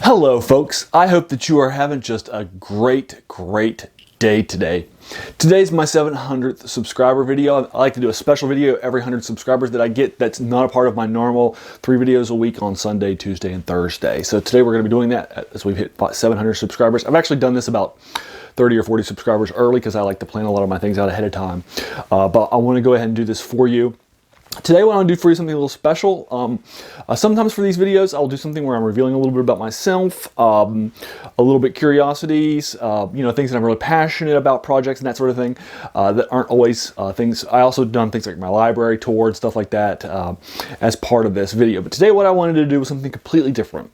Hello folks, I hope that you are having just a great day today. Today's my 700th subscriber video. I like to do a special video every 100 subscribers that I get that's not a part of my normal 3 videos a week on Sunday, Tuesday, and Thursday. So today we're going to be doing that as we've hit 700 subscribers. I've actually done this about 30 or 40 subscribers early because I like to plan a lot of my things out ahead of time. But I want to go ahead and do this for you. Today what I want to do for you is something a little special. Sometimes for these videos I'll do something where I'm revealing a little bit about myself, a little bit curiosities, things that I'm really passionate about, projects and that sort of thing that aren't always things. I also done things like my library tour and stuff like that as part of this video. But today what I wanted to do was something completely different.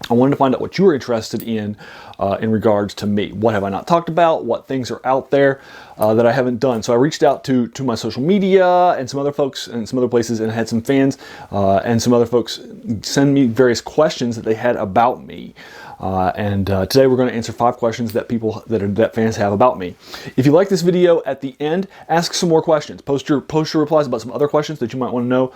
I wanted to find out what you were interested in regards to me. What have I not talked about? What things are out there that I haven't done? So I reached out to my social media and some other folks and some other places and had some fans and some other folks send me various questions that they had about me. Today we're going to answer 5 questions that that fans have about me. If you like this video, at the end, ask some more questions. Post your replies about some other questions that you might want to know.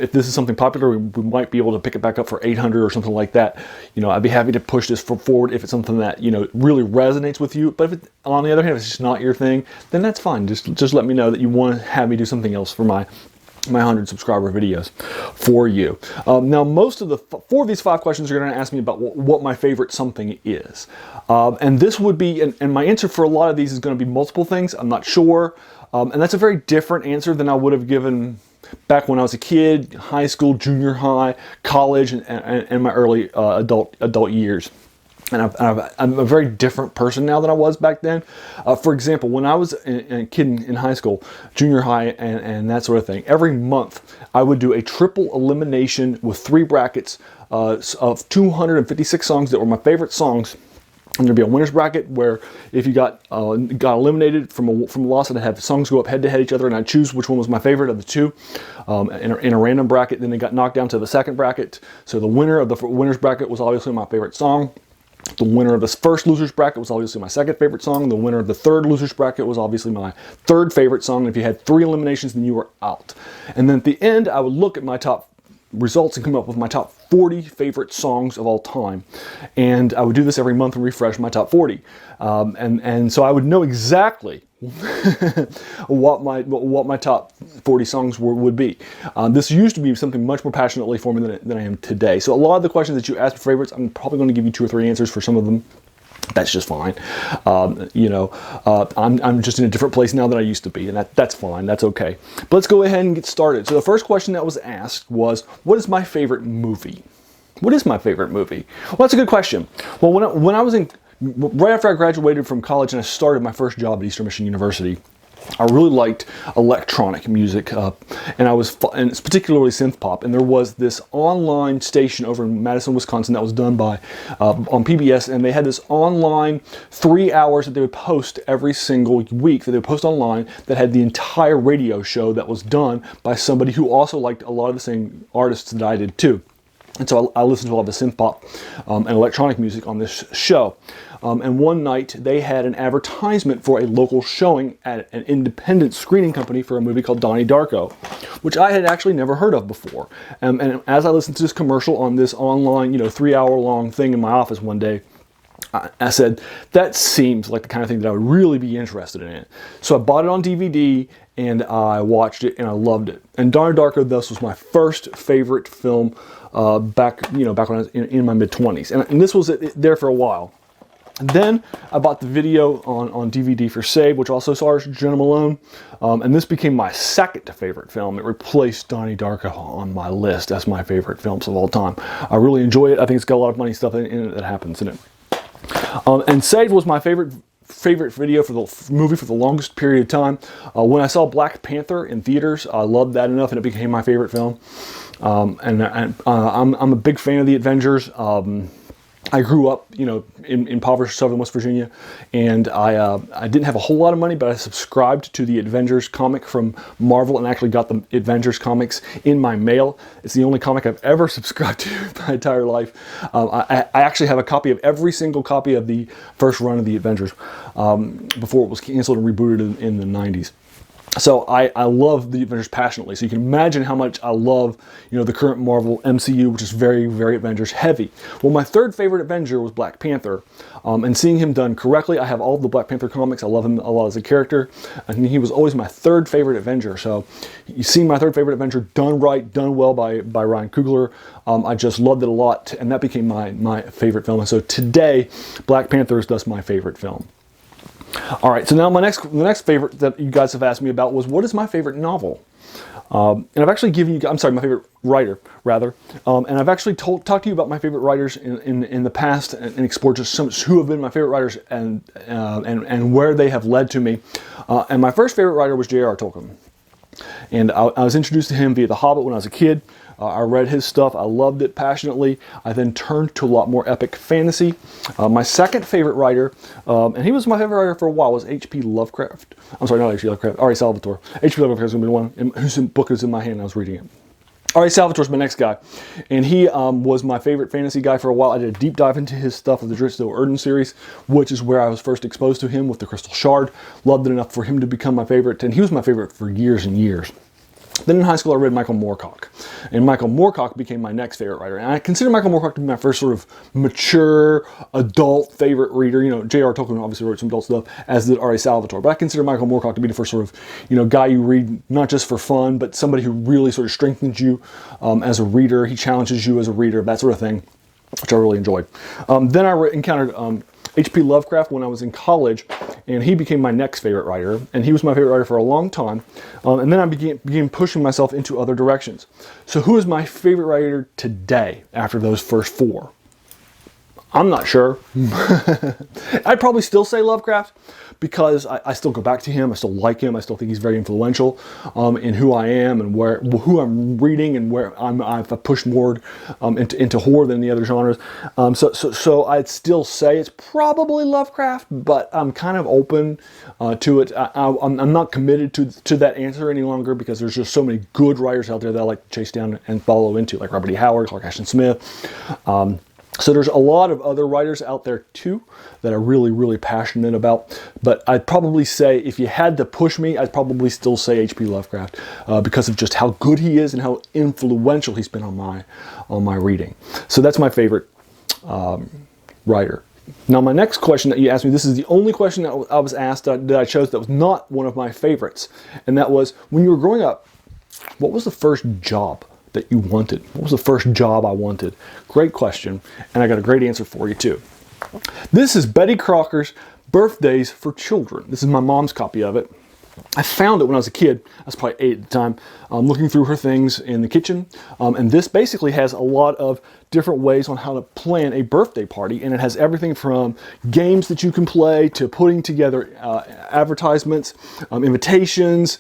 If this is something popular, we might be able to pick it back up for 800 or something like that. I'd be happy to push this forward if it's something that really resonates with you. But if on the other hand, if it's just not your thing, then that's fine. Just let me know that you want to have me do something else for my 100 subscriber videos for you. Now, most of the 4 of these 5 questions are going to ask me about what my favorite something is. And this would be, and my answer for a lot of these is going to be multiple things. I'm not sure. And that's a very different answer than I would have given back when I was a kid, high school, junior high, college, and my early adult years. And I'm a very different person now than I was back then. For example, when I was a kid in high school, junior high, and that sort of thing, every month I would do a triple elimination with 3 brackets of 256 songs that were my favorite songs. And there'd be a winner's bracket where if you got eliminated from a loss, I'd have songs go up head to head each other, and I'd choose which one was my favorite of the 2 in a random bracket. Then they got knocked down to the second bracket. So the winner of the winner's bracket was obviously my favorite song. The winner of the first loser's bracket was obviously my second favorite song. The winner of the third loser's bracket was obviously my third favorite song. And if you had 3 eliminations, then you were out. And then at the end, I would look at my top results and come up with my top 40 favorite songs of all time. And I would do this every month and refresh my top 40. And so I would know exactly what my top 40 songs would be. This used to be something much more passionately for me than I am today. So a lot of the questions that you asked for favorites, I'm probably going to give you 2 or 3 answers for some of them. That's just fine. I'm just in a different place now than I used to be, and that's fine. That's okay. But let's go ahead and get started. So the first question that was asked was, what is my favorite movie? What is my favorite movie? Well, that's a good question. Well, when I was right after I graduated from college and I started my first job at Eastern Michigan University, I really liked electronic music, and it's particularly synth pop. And there was this online station over in Madison, Wisconsin that was done by on PBS, and they had this online 3 hours that they would post every single week that they would post online that had the entire radio show that was done by somebody who also liked a lot of the same artists that I did too. And so I listened to a lot of the synth pop and electronic music on this show. And one night they had an advertisement for a local showing at an independent screening company for a movie called Donnie Darko, which I had actually never heard of before. And as I listened to this commercial on this online, 3-hour-long thing in my office one day, I said, that seems like the kind of thing that I would really be interested in it. So I bought it on DVD and I watched it and I loved it. And Donnie Darko thus was my first favorite film back when I was in my mid-20s. And this was there for a while. And then I bought the video on DVD for Save, which also stars Jenna Malone. And this became my second favorite film. It replaced Donnie Darko on my list as my favorite films of all time. I really enjoy it. I think it's got a lot of funny stuff in it that happens in it. And Saved was my favorite video for the movie for the longest period of time. When I saw Black Panther in theaters, I loved that enough and it became my favorite film. I'm a big fan of the Avengers. I grew up, in impoverished southern West Virginia, and I didn't have a whole lot of money, but I subscribed to the Avengers comic from Marvel and actually got the Avengers comics in my mail. It's the only comic I've ever subscribed to my entire life. I actually have a copy of every single copy of the first run of the Avengers before it was canceled and rebooted in the 90s. So I love the Avengers passionately. So you can imagine how much I love, the current Marvel MCU, which is very, very Avengers heavy. Well, my third favorite Avenger was Black Panther. And seeing him done correctly, I have all the Black Panther comics. I love him a lot as a character. And he was always my third favorite Avenger. So you see my third favorite Avenger done right, done well by Ryan Coogler. I just loved it a lot. And that became my favorite film. And so today, Black Panther is thus my favorite film. All right, so now the next favorite that you guys have asked me about was, what is my favorite novel? And I've actually given you, I'm sorry, my favorite writer, rather. And I've actually talked to you about my favorite writers in the past and explored just some who have been my favorite writers and where they have led to me. And my first favorite writer was J.R.R. Tolkien. And I was introduced to him via The Hobbit when I was a kid. I read his stuff. I loved it passionately. I then turned to a lot more epic fantasy. My second favorite writer, and he was my favorite writer for a while, was H.P. Lovecraft. I'm sorry, not H.P. Lovecraft, R.A. Salvatore. H.P. Lovecraft is going to be the one whose book is in my hand and I was reading it. R.A. Salvatore's my next guy, and he was my favorite fantasy guy for a while. I did a deep dive into his stuff with the Drizzt Do'Urden series, which is where I was first exposed to him with the Crystal Shard. Loved it enough for him to become my favorite, and he was my favorite for years and years. Then in high school, I read Michael Moorcock, and Michael Moorcock became my next favorite writer. And I consider Michael Moorcock to be my first sort of mature, adult favorite reader. J.R.R. Tolkien obviously wrote some adult stuff, as did R.A. Salvatore. But I consider Michael Moorcock to be the first sort of, guy you read not just for fun, but somebody who really sort of strengthens you as a reader. He challenges you as a reader, that sort of thing, which I really enjoyed. Then I encountered H.P. Lovecraft when I was in college, and he became my next favorite writer, and he was my favorite writer for a long time. And then I began pushing myself into other directions. So who is my favorite writer today after those first four? I'm not sure. I'd probably still say Lovecraft, because I still go back to him. I still like him. I still think he's very influential in who I am and who I'm reading and where I've pushed more into horror than the other genres. So I'd still say it's probably Lovecraft, but I'm kind of open to it. I'm not committed to that answer any longer, because there's just so many good writers out there that I like to chase down and follow into, like Robert E. Howard, Clark Ashton Smith. So there's a lot of other writers out there too that I'm really, really passionate about. But I'd probably say, if you had to push me, I'd probably still say H.P. Lovecraft, because of just how good he is and how influential he's been on my reading. So that's my favorite writer. Now, my next question that you asked me, this is the only question that I was asked that I chose that was not one of my favorites. And that was, when you were growing up, what was the first job that you wanted? What was the first job I wanted? Great question, and I got a great answer for you too. This is Betty Crocker's Birthdays for Children. This is my mom's copy of it. I found it when I was a kid. I was probably 8 at the time, looking through her things in the kitchen. And this basically has a lot of different ways on how to plan a birthday party. And it has everything from games that you can play to putting together advertisements, invitations,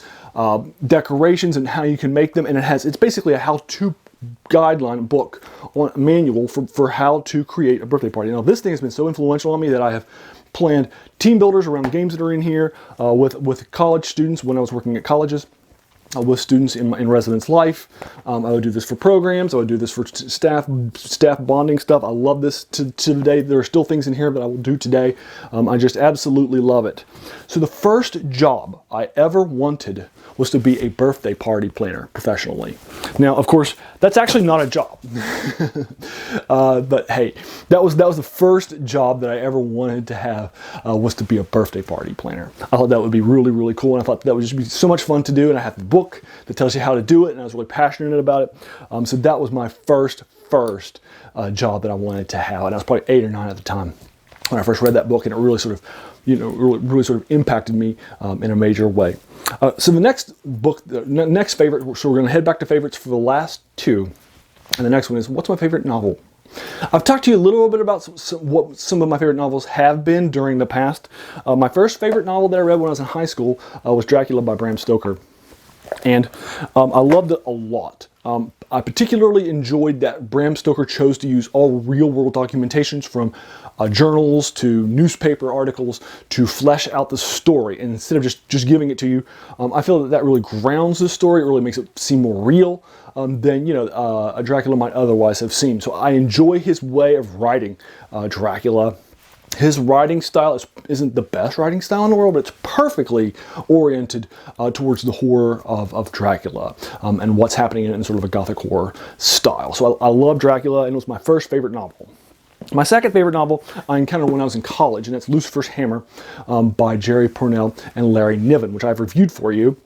decorations, and how you can make them. And it's basically a how-to guideline book, on a manual for how to create a birthday party. Now, this thing has been so influential on me that I have planned team builders around the games that are in here with college students when I was working at colleges, with students in residence life. I would do this for programs. I would do this for staff bonding stuff. I love this to today. There are still things in here that I will do today. I just absolutely love it. So the first job I ever wanted was to be a birthday party planner professionally. Now, of course, that's actually not a job. But hey, that was the first job that I ever wanted to have, was to be a birthday party planner. I thought that would be really, really cool, and I thought that would just be so much fun to do, and I have the book that tells you how to do it, and I was really passionate about it. So that was my first job that I wanted to have, and I was probably 8 or 9 at the time when I first read that book, and it really sort of, really sort of impacted me in a major way. So the next book, the next favorite, so we're going to head back to favorites for the last 2. And the next one is, what's my favorite novel? I've talked to you a little bit about what some of my favorite novels have been during the past. My first favorite novel that I read when I was in high school was Dracula by Bram Stoker. And I loved it a lot. I particularly enjoyed that Bram Stoker chose to use all real-world documentations from journals to newspaper articles to flesh out the story. And instead of just giving it to you, I feel that really grounds the story. It really makes it seem more real than a Dracula might otherwise have seemed. So I enjoy his way of writing Dracula. His writing style isn't the best writing style in the world, but it's perfectly oriented towards the horror of Dracula and what's happening in sort of a gothic horror style. So I love Dracula, and it was my first favorite novel. My second favorite novel I encountered when I was in college, and that's Lucifer's Hammer by Jerry Pournelle and Larry Niven, which I've reviewed for you.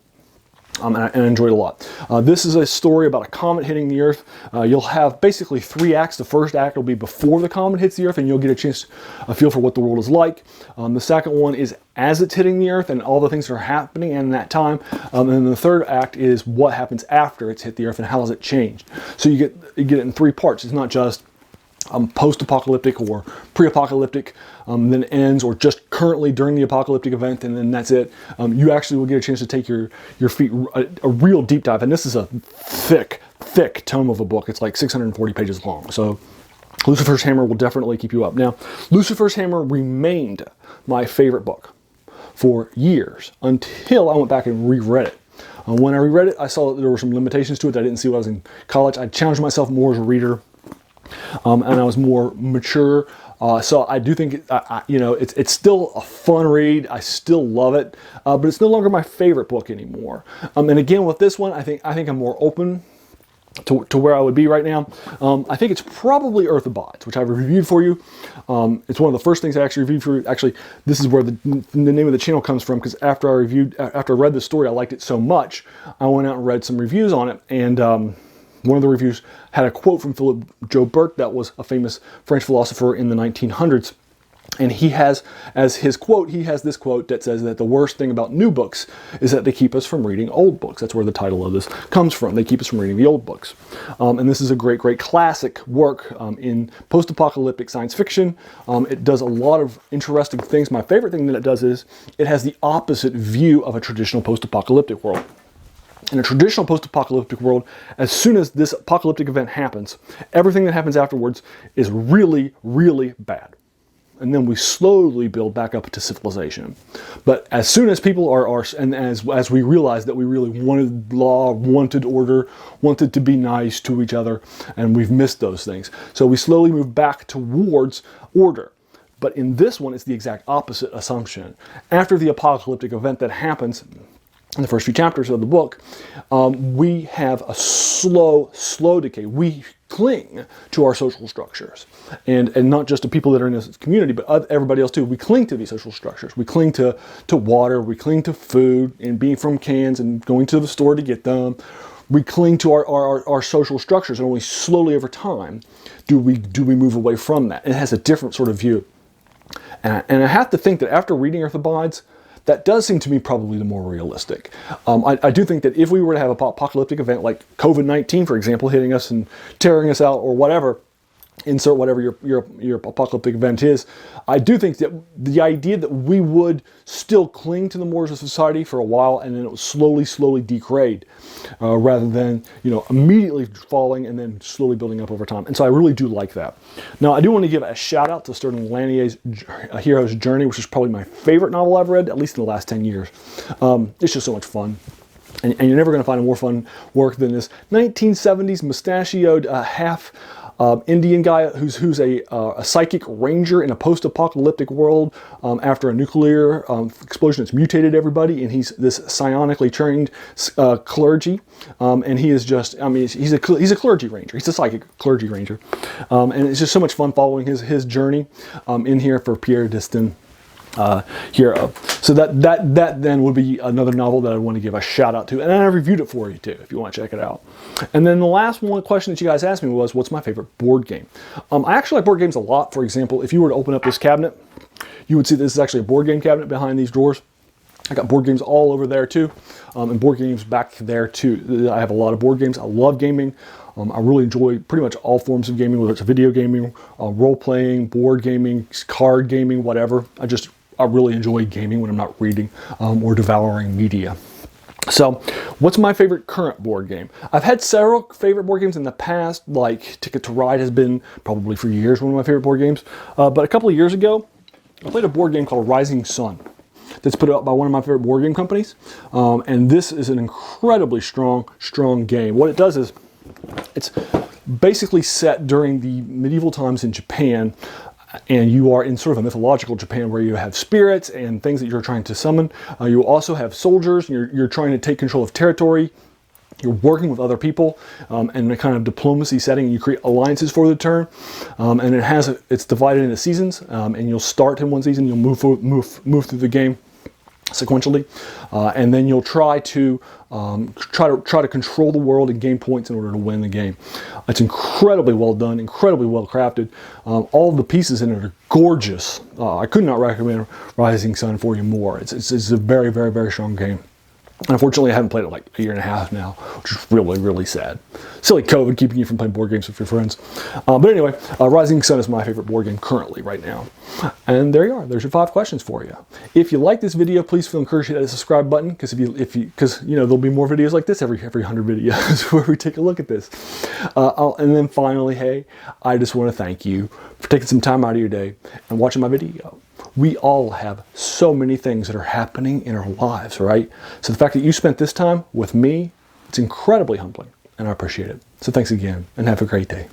And I enjoyed a lot. This is a story about a comet hitting the Earth. You'll have basically 3 acts. The first act will be before the comet hits the Earth, and you'll get a feel for what the world is like. The second one is as it's hitting the Earth and all the things that are happening in that time. And then the third act is what happens after it's hit the Earth and how has it changed. So you get it in 3 parts. It's not just post-apocalyptic or pre-apocalyptic, then ends, or just currently during the apocalyptic event, and then that's it. You actually will get a chance to take your feet a real deep dive, and this is a thick tome of a book. It's like 640 pages long. So Lucifer's Hammer will definitely keep you up. Now, Lucifer's Hammer remained my favorite book for years until I went back and reread it. When I reread it, I saw that there were some limitations to it that I didn't see when I was in college. I challenged myself more as a reader. And I was more mature, so I do think it's still a fun read. I still love it, but it's no longer my favorite book anymore. And again, with this one, I think I'm more open to where I would be right now. I think it's probably Earth Abides, which I've reviewed for you. It's one of the first things I actually reviewed for you. Actually, this is where the name of the channel comes from, because after I read the story, I liked it so much, I went out and read some reviews on it, and one of the reviews had a quote from Philip Joubert, that was a famous French philosopher in the 1900s. And he has, as his quote, he has this quote that says that the worst thing about new books is that they keep us from reading old books. That's where the title of this comes from. They keep us from reading the old books. And this is a great classic work in post-apocalyptic science fiction. It does a lot of interesting things. My favorite thing that it does is it has the opposite view of a traditional post-apocalyptic world. In a traditional post-apocalyptic world, as soon as this apocalyptic event happens, everything that happens afterwards is really, really bad. And then we slowly build back up to civilization. But as soon as people and as we realize that we really wanted law, wanted order, wanted to be nice to each other, and we've missed those things. So we slowly move back towards order. But in this one, it's the exact opposite assumption. After the apocalyptic event that happens, in the first few chapters of the book, we have a slow decay. We cling to our social structures, and not just the people that are in this community, but everybody else too. We cling to these social structures. We cling to water. We cling to food and being from cans and going to the store to get them. We cling to our social structures, and only slowly over time do we move away from that. And it has a different sort of view. And I have to think that after reading Earth Abides, that does seem to me probably the more realistic. I do think that if we were to have an apocalyptic event like COVID-19, for example, hitting us and tearing us out, or whatever, insert whatever your apocalyptic event is, I do think that the idea that we would still cling to the mores of society for a while, and then it would slowly degrade, rather than immediately falling and then slowly building up over time. And so I really do like that. Now, I do want to give a shout out to Sterling Lanier's Hero's Journey, which is probably my favorite novel I've read, at least in the last 10 years. It's just so much fun. And you're never going to find a more fun work than this 1970s mustachioed half Indian guy who's a psychic ranger in a post-apocalyptic world after a nuclear explosion that's mutated everybody, and he's this psionically trained clergy, and he is just, he's a clergy ranger. He's a psychic clergy ranger, and it's just so much fun following his journey in here for Pierre Destin. Hero. So that then would be another novel that I want to give a shout out to, and I reviewed it for you too if you want to check it out. And then the last one question that you guys asked me was, what's my favorite board game? I actually like board games a lot. For example, if you were to open up this cabinet, you would see this is actually a board game cabinet behind these drawers. I got board games all over there too, and board games back there too. I have a lot of board games. I love gaming. I really enjoy pretty much all forms of gaming, whether it's video gaming, role-playing, board gaming, card gaming, whatever. I really enjoy gaming when I'm not reading or devouring media. So, what's my favorite current board game? I've had several favorite board games in the past, like Ticket to Ride has been probably for years one of my favorite board games. But a couple of years ago, I played a board game called Rising Sun that's put out by one of my favorite board game companies. And this is an incredibly strong game. What it does is, it's basically set during the medieval times in Japan, and you are in sort of a mythological Japan where you have spirits and things that you're trying to summon. You also have soldiers, and you're trying to take control of territory. You're working with other people in a kind of diplomacy setting. You create alliances for the turn, and it's divided into seasons. And you'll start in one season, you'll move through the game sequentially, and then you'll try to control the world and gain points in order to win the game. It's incredibly well done, incredibly well crafted. All of the pieces in it are gorgeous. I could not recommend Rising Sun for you more. It's a very, very, very strong game. Unfortunately, I haven't played it like a year and a half now, which is really, really sad. Silly COVID keeping you from playing board games with your friends. But anyway, Rising Sun is my favorite board game currently, right now. And there you are. There's your 5 questions for you. If you like this video, please feel encouraged to hit that subscribe button, because because there'll be more videos like this every 100 videos where we take a look at this. And then finally, hey, I just want to thank you for taking some time out of your day and watching my video. We all have so many things that are happening in our lives, right? So the fact that you spent this time with me, it's incredibly humbling, and I appreciate it. So thanks again, and have a great day.